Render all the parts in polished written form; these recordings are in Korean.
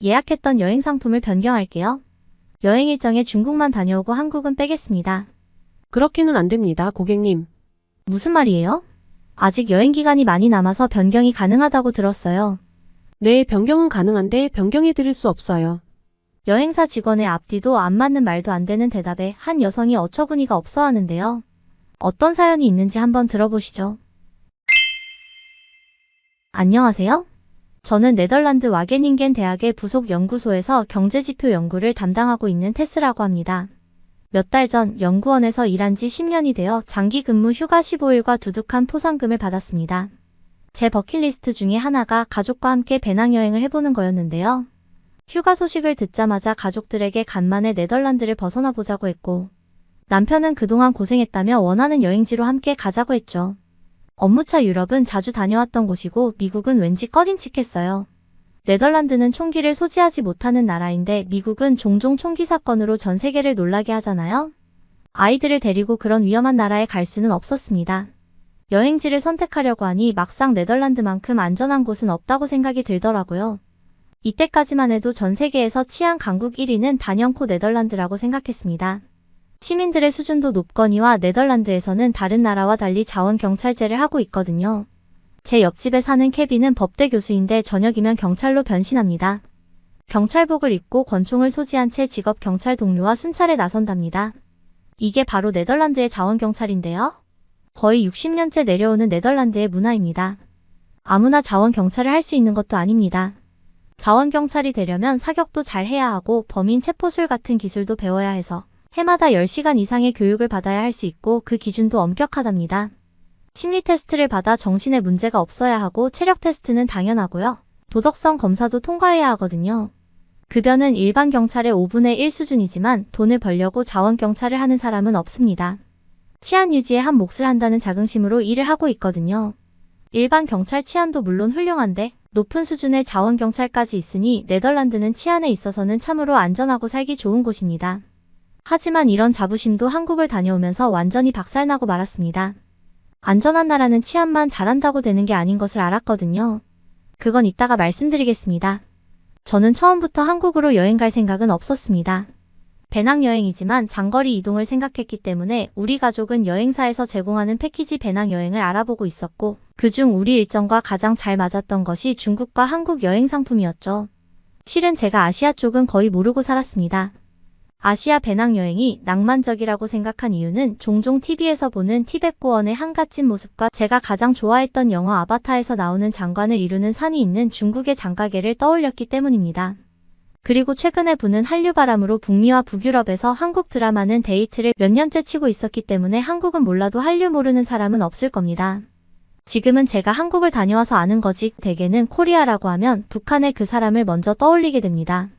예약했던 여행 상품을 변경할게요. 여행 일정에 중국만 다녀오고 한국은 빼겠습니다. 그렇게는 안 됩니다, 고객님. 무슨 말이에요? 아직 여행 기간이 많이 남아서 변경이 가능하다고 들었어요. 네, 변경은 가능한데 변경해 드릴 수 없어요. 여행사 직원의 앞뒤도 안 맞는 말도 안 되는 대답에 한 여성이 어처구니가 없어 하는데요. 어떤 사연이 있는지 한번 들어보시죠. 안녕하세요. 저는 네덜란드 와게닝겐 대학의 부속 연구소에서 경제지표 연구를 담당하고 있는 테스라고 합니다. 몇 달 전 연구원에서 일한 지 10년이 되어 장기 근무 휴가 15일과 두둑한 포상금을 받았습니다. 제 버킷리스트 중에 하나가 가족과 함께 배낭여행을 해보는 거였는데요. 휴가 소식을 듣자마자 가족들에게 간만에 네덜란드를 벗어나 보자고 했고, 남편은 그동안 고생했다며 원하는 여행지로 함께 가자고 했죠. 업무차 유럽은 자주 다녀왔던 곳이고 미국은 왠지 꺼림칙했어요. 네덜란드는 총기를 소지하지 못하는 나라인데 미국은 종종 총기 사건으로 전 세계를 놀라게 하잖아요. 아이들을 데리고 그런 위험한 나라에 갈 수는 없었습니다. 여행지를 선택하려고 하니 막상 네덜란드만큼 안전한 곳은 없다고 생각이 들더라고요. 이때까지만 해도 전 세계에서 치안 강국 1위는 단연코 네덜란드라고 생각했습니다. 시민들의 수준도 높거니와 네덜란드에서는 다른 나라와 달리 자원경찰제를 하고 있거든요. 제 옆집에 사는 케빈은 법대 교수인데 저녁이면 경찰로 변신합니다. 경찰복을 입고 권총을 소지한 채 직업 경찰 동료와 순찰에 나선답니다. 이게 바로 네덜란드의 자원경찰인데요. 거의 60년째 내려오는 네덜란드의 문화입니다. 아무나 자원경찰을 할 수 있는 것도 아닙니다. 자원경찰이 되려면 사격도 잘 해야 하고 범인 체포술 같은 기술도 배워야 해서 해마다 10시간 이상의 교육을 받아야 할 수 있고 그 기준도 엄격하답니다. 심리 테스트를 받아 정신에 문제가 없어야 하고 체력 테스트는 당연하고요. 도덕성 검사도 통과해야 하거든요. 급여는 일반 경찰의 5분의 1 수준이지만 돈을 벌려고 자원경찰을 하는 사람은 없습니다. 치안 유지에 한 몫을 한다는 자긍심으로 일을 하고 있거든요. 일반 경찰 치안도 물론 훌륭한데 높은 수준의 자원경찰까지 있으니 네덜란드는 치안에 있어서는 참으로 안전하고 살기 좋은 곳입니다. 하지만 이런 자부심도 한국을 다녀오면서 완전히 박살나고 말았습니다. 안전한 나라는 치안만 잘한다고 되는 게 아닌 것을 알았거든요. 그건 이따가 말씀드리겠습니다. 저는 처음부터 한국으로 여행 갈 생각은 없었습니다. 배낭여행이지만 장거리 이동을 생각했기 때문에 우리 가족은 여행사에서 제공하는 패키지 배낭여행을 알아보고 있었고 그중 우리 일정과 가장 잘 맞았던 것이 중국과 한국 여행 상품이었죠. 실은 제가 아시아 쪽은 거의 모르고 살았습니다. 아시아 배낭여행이 낭만적이라고 생각한 이유는 종종 TV에서 보는 티벳 고원의 한갓집 모습과 제가 가장 좋아했던 영화 아바타에서 나오는 장관을 이루는 산이 있는 중국의 장가게를 떠올렸기 때문입니다. 그리고 최근에 부는 한류바람으로 북미와 북유럽에서 한국 드라마는 데이트를 몇 년째 치고 있었기 때문에 한국은 몰라도 한류 모르는 사람은 없을 겁니다. 지금은 제가 한국을 다녀와서 아는 거지 대개는 코리아라고 하면 북한의 그 사람을 먼저 떠올리게 됩니다.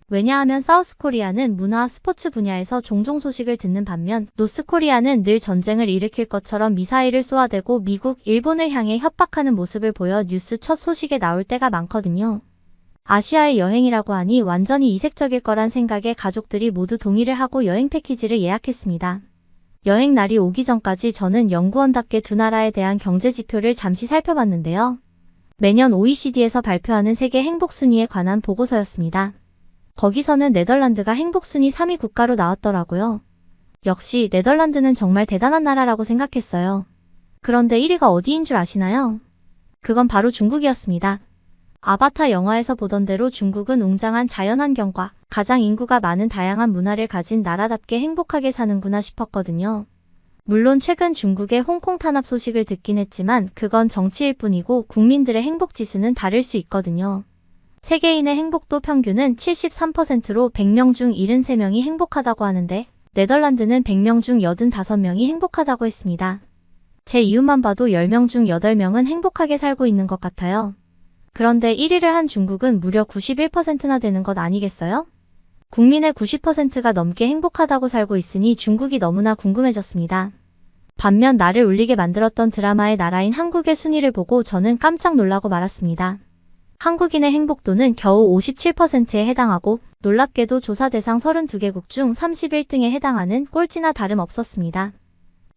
왜냐하면 사우스코리아는 문화 스포츠 분야에서 종종 소식을 듣는 반면 노스코리아는 늘 전쟁을 일으킬 것처럼 미사일을 쏘아대고 미국, 일본을 향해 협박하는 모습을 보여 뉴스 첫 소식에 나올 때가 많거든요. 아시아의 여행이라고 하니 완전히 이색적일 거란 생각에 가족들이 모두 동의를 하고 여행 패키지를 예약했습니다. 여행 날이 오기 전까지 저는 연구원답게 두 나라에 대한 경제 지표를 잠시 살펴봤는데요. 매년 OECD에서 발표하는 세계 행복순위에 관한 보고서였습니다. 거기서는 네덜란드가 행복순위 3위 국가로 나왔더라고요. 역시 네덜란드는 정말 대단한 나라라고 생각했어요. 그런데 1위가 어디인 줄 아시나요? 그건 바로 중국이었습니다. 아바타 영화에서 보던 대로 중국은 웅장한 자연환경과 가장 인구가 많은 다양한 문화를 가진 나라답게 행복하게 사는구나 싶었거든요. 물론 최근 중국의 홍콩 탄압 소식을 듣긴 했지만 그건 정치일 뿐이고 국민들의 행복지수는 다를 수 있거든요. 세계인의 행복도 평균은 73%로 100명 중 73명이 행복하다고 하는데 네덜란드는 100명 중 85명이 행복하다고 했습니다. 제 이웃만 봐도 10명 중 8명은 행복하게 살고 있는 것 같아요. 그런데 1위를 한 중국은 무려 91%나 되는 것 아니겠어요? 국민의 90%가 넘게 행복하다고 살고 있으니 중국이 너무나 궁금해졌습니다. 반면 나를 울리게 만들었던 드라마의 나라인 한국의 순위를 보고 저는 깜짝 놀라고 말았습니다. 한국인의 행복도는 겨우 57%에 해당하고 놀랍게도 조사 대상 32개국 중 31등에 해당하는 꼴찌나 다름없었습니다.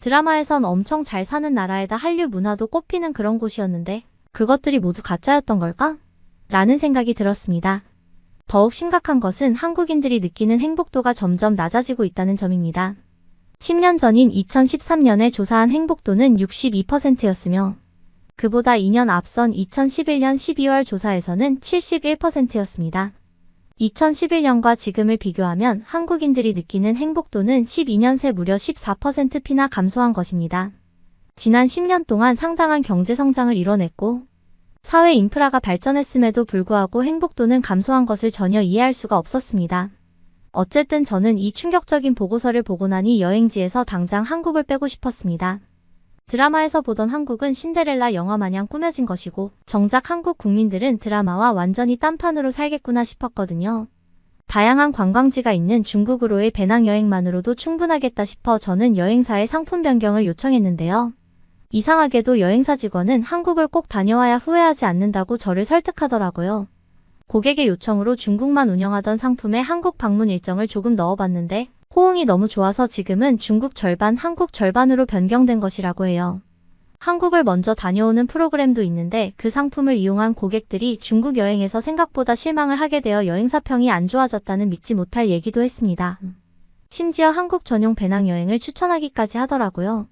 드라마에선 엄청 잘 사는 나라에다 한류 문화도 꼽히는 그런 곳이었는데 그것들이 모두 가짜였던 걸까? 라는 생각이 들었습니다. 더욱 심각한 것은 한국인들이 느끼는 행복도가 점점 낮아지고 있다는 점입니다. 10년 전인 2013년에 조사한 행복도는 62%였으며 그보다 2년 앞선 2011년 12월 조사에서는 71%였습니다. 2011년과 지금을 비교하면 한국인들이 느끼는 행복도는 12년 새 무려 14%나 감소한 것입니다. 지난 10년 동안 상당한 경제 성장을 이뤄냈고 사회 인프라가 발전했음에도 불구하고 행복도는 감소한 것을 전혀 이해할 수가 없었습니다. 어쨌든 저는 이 충격적인 보고서를 보고 나니 여행지에서 당장 한국을 빼고 싶었습니다. 드라마에서 보던 한국은 신데렐라 영화 마냥 꾸며진 것이고 정작 한국 국민들은 드라마와 완전히 딴판으로 살겠구나 싶었거든요. 다양한 관광지가 있는 중국으로의 배낭여행만으로도 충분하겠다 싶어 저는 여행사에 상품 변경을 요청했는데요. 이상하게도 여행사 직원은 한국을 꼭 다녀와야 후회하지 않는다고 저를 설득하더라고요. 고객의 요청으로 중국만 운영하던 상품에 한국 방문 일정을 조금 넣어봤는데 호응이 너무 좋아서 지금은 중국 절반, 한국 절반으로 변경된 것이라고 해요. 한국을 먼저 다녀오는 프로그램도 있는데 그 상품을 이용한 고객들이 중국 여행에서 생각보다 실망을 하게 되어 여행사 평이 안 좋아졌다는 믿지 못할 얘기도 했습니다. 심지어 한국 전용 배낭여행을 추천하기까지 하더라고요.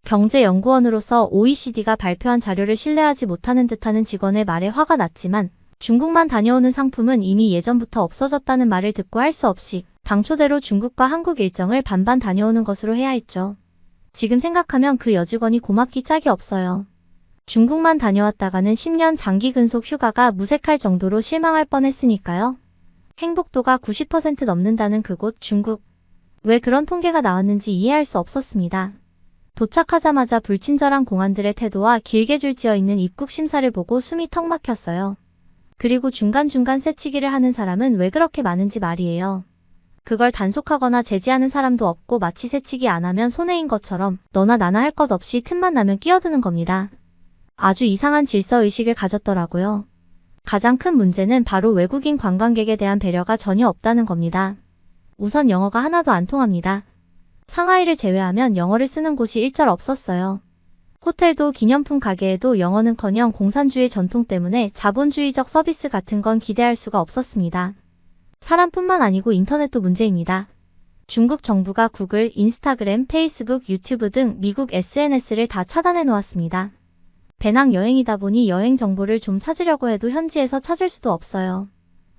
경제연구원으로서 OECD가 발표한 자료를 신뢰하지 못하는 듯하는 직원의 말에 화가 났지만 중국만 다녀오는 상품은 이미 예전부터 없어졌다는 말을 듣고 할 수 없이 당초대로 중국과 한국 일정을 반반 다녀오는 것으로 해야 했죠. 지금 생각하면 그 여직원이 고맙기 짝이 없어요. 중국만 다녀왔다가는 10년 장기 근속 휴가가 무색할 정도로 실망할 뻔했으니까요. 행복도가 90% 넘는다는 그곳 중국. 왜 그런 통계가 나왔는지 이해할 수 없었습니다. 도착하자마자 불친절한 공안들의 태도와 길게 줄지어 있는 입국 심사를 보고 숨이 턱 막혔어요. 그리고 중간중간 새치기를 하는 사람은 왜 그렇게 많은지 말이에요. 그걸 단속하거나 제지하는 사람도 없고 마치 새치기 안 하면 손해인 것처럼 너나 나나 할 것 없이 틈만 나면 끼어드는 겁니다. 아주 이상한 질서의식을 가졌더라고요. 가장 큰 문제는 바로 외국인 관광객에 대한 배려가 전혀 없다는 겁니다. 우선 영어가 하나도 안 통합니다. 상하이를 제외하면 영어를 쓰는 곳이 일절 없었어요. 호텔도 기념품 가게에도 영어는커녕 공산주의 전통 때문에 자본주의적 서비스 같은 건 기대할 수가 없었습니다. 사람뿐만 아니고 인터넷도 문제입니다. 중국 정부가 구글, 인스타그램, 페이스북, 유튜브 등 미국 SNS를 다 차단해 놓았습니다. 배낭여행이다 보니 여행 정보를 좀 찾으려고 해도 현지에서 찾을 수도 없어요.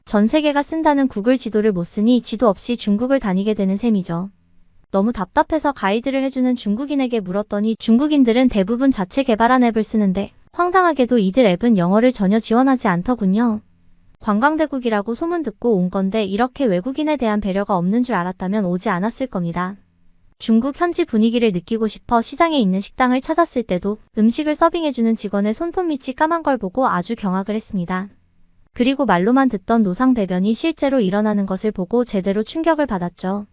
전 세계가 쓴다는 구글 지도를 못 쓰니 지도 없이 중국을 다니게 되는 셈이죠. 너무 답답해서 가이드를 해주는 중국인에게 물었더니 중국인들은 대부분 자체 개발한 앱을 쓰는데 황당하게도 이들 앱은 영어를 전혀 지원하지 않더군요. 관광대국이라고 소문 듣고 온 건데 이렇게 외국인에 대한 배려가 없는 줄 알았다면 오지 않았을 겁니다. 중국 현지 분위기를 느끼고 싶어 시장에 있는 식당을 찾았을 때도 음식을 서빙해주는 직원의 손톱 밑이 까만 걸 보고 아주 경악을 했습니다. 그리고 말로만 듣던 노상배변이 실제로 일어나는 것을 보고 제대로 충격을 받았죠.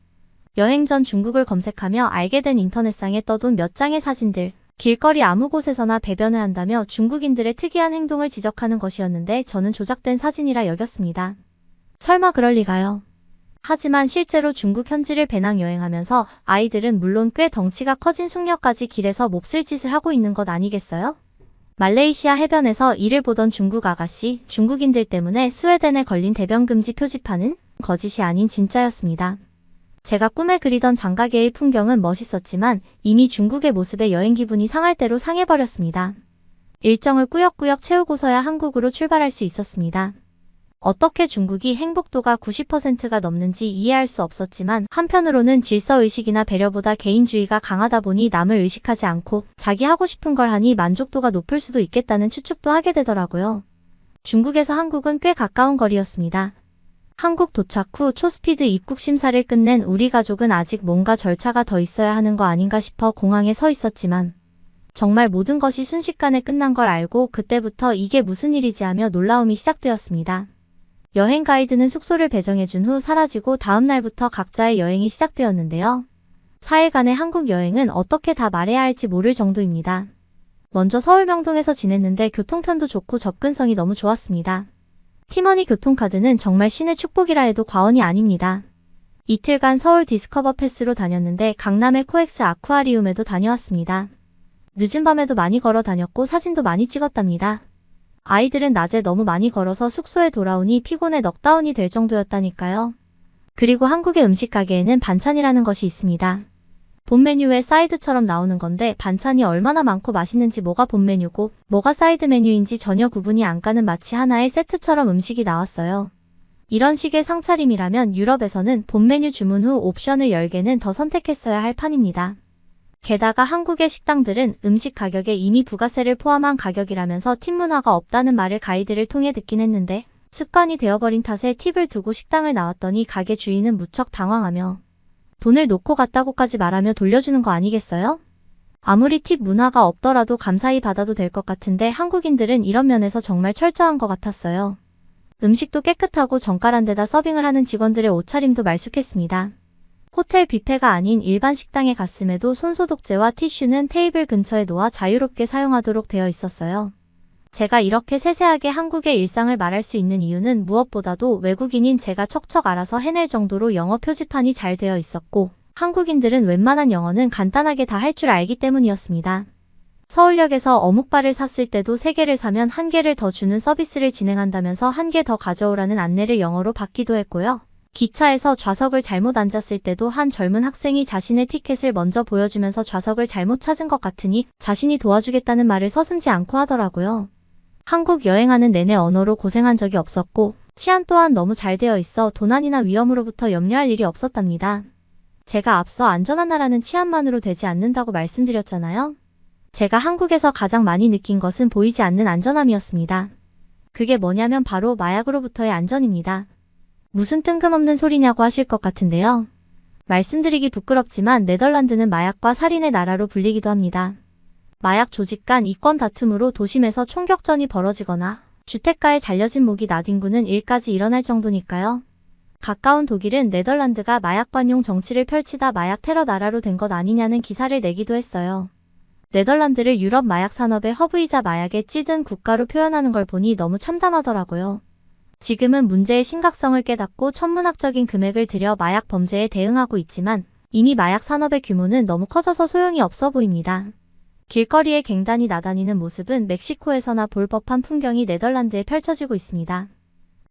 여행 전 중국을 검색하며 알게 된 인터넷상에 떠돈 몇 장의 사진들, 길거리 아무 곳에서나 배변을 한다며 중국인들의 특이한 행동을 지적하는 것이었는데 저는 조작된 사진이라 여겼습니다. 설마 그럴 리가요. 하지만 실제로 중국 현지를 배낭여행하면서 아이들은 물론 꽤 덩치가 커진 숙녀까지 길에서 몹쓸 짓을 하고 있는 것 아니겠어요? 말레이시아 해변에서 이를 보던 중국 아가씨, 중국인들 때문에 스웨덴에 걸린 대변금지 표지판은 거짓이 아닌 진짜였습니다. 제가 꿈에 그리던 장가계의 풍경은 멋있었지만 이미 중국의 모습에 여행 기분이 상할 대로 상해버렸습니다. 일정을 꾸역꾸역 채우고서야 한국으로 출발할 수 있었습니다. 어떻게 중국이 행복도가 90%가 넘는지 이해할 수 없었지만 한편으로는 질서의식이나 배려보다 개인주의가 강하다 보니 남을 의식하지 않고 자기 하고 싶은 걸 하니 만족도가 높을 수도 있겠다는 추측도 하게 되더라고요. 중국에서 한국은 꽤 가까운 거리였습니다. 한국 도착 후 초스피드 입국 심사를 끝낸 우리 가족은 아직 뭔가 절차가 더 있어야 하는 거 아닌가 싶어 공항에 서 있었지만 정말 모든 것이 순식간에 끝난 걸 알고 그때부터 이게 무슨 일이지 하며 놀라움이 시작되었습니다. 여행 가이드는 숙소를 배정해준 후 사라지고 다음 날부터 각자의 여행이 시작되었는데요. 4일간의 한국 여행은 어떻게 다 말해야 할지 모를 정도입니다. 먼저 서울 명동에서 지냈는데 교통편도 좋고 접근성이 너무 좋았습니다. 티머니 교통카드는 정말 신의 축복이라 해도 과언이 아닙니다. 이틀간 서울 디스커버 패스로 다녔는데 강남의 코엑스 아쿠아리움에도 다녀왔습니다. 늦은 밤에도 많이 걸어 다녔고 사진도 많이 찍었답니다. 아이들은 낮에 너무 많이 걸어서 숙소에 돌아오니 피곤해 넉다운이 될 정도였다니까요. 그리고 한국의 음식 가게에는 반찬이라는 것이 있습니다. 본 메뉴에 사이드처럼 나오는 건데 반찬이 얼마나 많고 맛있는지 뭐가 본 메뉴고 뭐가 사이드 메뉴인지 전혀 구분이 안 가는 마치 하나의 세트처럼 음식이 나왔어요. 이런 식의 상차림이라면 유럽에서는 본 메뉴 주문 후 옵션을 10개는 더 선택했어야 할 판입니다. 게다가 한국의 식당들은 음식 가격에 이미 부가세를 포함한 가격이라면서 팁 문화가 없다는 말을 가이드를 통해 듣긴 했는데 습관이 되어버린 탓에 팁을 두고 식당을 나왔더니 가게 주인은 무척 당황하며 돈을 놓고 갔다고까지 말하며 돌려주는 거 아니겠어요? 아무리 팁 문화가 없더라도 감사히 받아도 될 것 같은데 한국인들은 이런 면에서 정말 철저한 것 같았어요. 음식도 깨끗하고 정갈한 데다 서빙을 하는 직원들의 옷차림도 말쑥했습니다. 호텔 뷔페가 아닌 일반 식당에 갔음에도 손소독제와 티슈는 테이블 근처에 놓아 자유롭게 사용하도록 되어 있었어요. 제가 이렇게 세세하게 한국의 일상을 말할 수 있는 이유는 무엇보다도 외국인인 제가 척척 알아서 해낼 정도로 영어 표지판이 잘 되어 있었고 한국인들은 웬만한 영어는 간단하게 다 할 줄 알기 때문이었습니다. 서울역에서 어묵발을 샀을 때도 3개를 사면 1개를 더 주는 서비스를 진행한다면서 1개 더 가져오라는 안내를 영어로 받기도 했고요. 기차에서 좌석을 잘못 앉았을 때도 한 젊은 학생이 자신의 티켓을 먼저 보여주면서 좌석을 잘못 찾은 것 같으니 자신이 도와주겠다는 말을 서슴지 않고 하더라고요. 한국 여행하는 내내 언어로 고생한 적이 없었고 치안 또한 너무 잘 되어 있어 도난이나 위험으로부터 염려할 일이 없었답니다. 제가 앞서 안전한 나라는 치안만으로 되지 않는다고 말씀드렸잖아요. 제가 한국에서 가장 많이 느낀 것은 보이지 않는 안전함이었습니다. 그게 뭐냐면 바로 마약으로부터의 안전입니다. 무슨 뜬금없는 소리냐고 하실 것 같은데요. 말씀드리기 부끄럽지만 네덜란드는 마약과 살인의 나라로 불리기도 합니다. 마약 조직 간 이권 다툼으로 도심에서 총격전이 벌어지거나 주택가에 잘려진 목이 나뒹구는 일까지 일어날 정도니까요. 가까운 독일은 네덜란드가 마약관용 정치를 펼치다 마약 테러 나라로 된 것 아니냐는 기사를 내기도 했어요. 네덜란드를 유럽 마약 산업의 허브이자 마약에 찌든 국가로 표현하는 걸 보니 너무 참담하더라고요. 지금은 문제의 심각성을 깨닫고 천문학적인 금액을 들여 마약 범죄에 대응하고 있지만 이미 마약 산업의 규모는 너무 커져서 소용이 없어 보입니다. 길거리에 갱단이 나다니는 모습은 멕시코에서나 볼 법한 풍경이 네덜란드에 펼쳐지고 있습니다.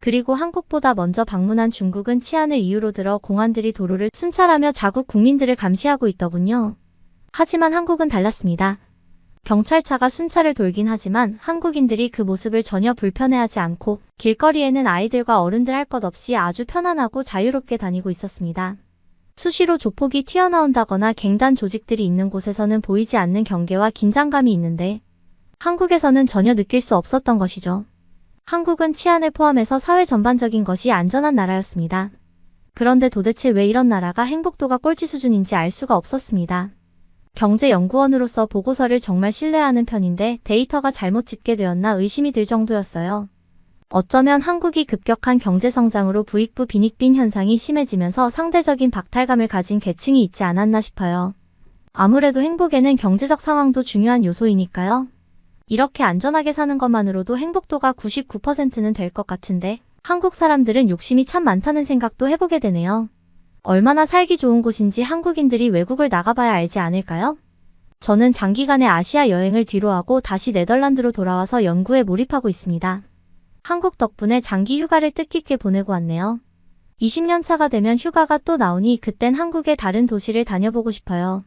그리고 한국보다 먼저 방문한 중국은 치안을 이유로 들어 공안들이 도로를 순찰하며 자국 국민들을 감시하고 있더군요. 하지만 한국은 달랐습니다. 경찰차가 순찰을 돌긴 하지만 한국인들이 그 모습을 전혀 불편해하지 않고 길거리에는 아이들과 어른들 할 것 없이 아주 편안하고 자유롭게 다니고 있었습니다. 수시로 조폭이 튀어나온다거나 갱단 조직들이 있는 곳에서는 보이지 않는 경계와 긴장감이 있는데 한국에서는 전혀 느낄 수 없었던 것이죠. 한국은 치안을 포함해서 사회 전반적인 것이 안전한 나라였습니다. 그런데 도대체 왜 이런 나라가 행복도가 꼴찌 수준인지 알 수가 없었습니다. 경제연구원으로서 보고서를 정말 신뢰하는 편인데 데이터가 잘못 집계되었나 의심이 들 정도였어요. 어쩌면 한국이 급격한 경제성장으로 부익부 빈익빈 현상이 심해지면서 상대적인 박탈감을 가진 계층이 있지 않았나 싶어요. 아무래도 행복에는 경제적 상황도 중요한 요소이니까요. 이렇게 안전하게 사는 것만으로도 행복도가 99%는 될 것 같은데 한국 사람들은 욕심이 참 많다는 생각도 해보게 되네요. 얼마나 살기 좋은 곳인지 한국인들이 외국을 나가봐야 알지 않을까요? 저는 장기간의 아시아 여행을 뒤로하고 다시 네덜란드로 돌아와서 연구에 몰입하고 있습니다. 한국 덕분에 장기 휴가를 뜻깊게 보내고 왔네요. 20년 차가 되면 휴가가 또 나오니 그땐 한국의 다른 도시를 다녀보고 싶어요.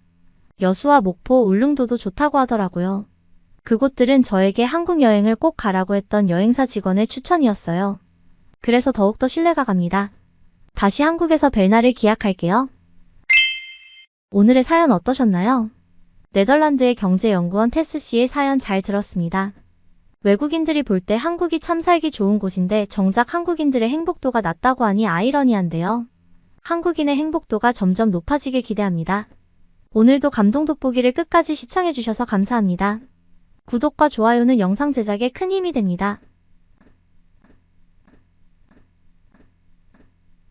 여수와 목포, 울릉도도 좋다고 하더라고요. 그곳들은 저에게 한국 여행을 꼭 가라고 했던 여행사 직원의 추천이었어요. 그래서 더욱더 신뢰가 갑니다. 다시 한국에서 뵐 날을 기약할게요. 오늘의 사연 어떠셨나요? 네덜란드의 경제연구원 테스 씨의 사연 잘 들었습니다. 외국인들이 볼 때 한국이 참 살기 좋은 곳인데 정작 한국인들의 행복도가 낮다고 하니 아이러니한데요. 한국인의 행복도가 점점 높아지길 기대합니다. 오늘도 감동 돋보기를 끝까지 시청해주셔서 감사합니다. 구독과 좋아요는 영상 제작에 큰 힘이 됩니다.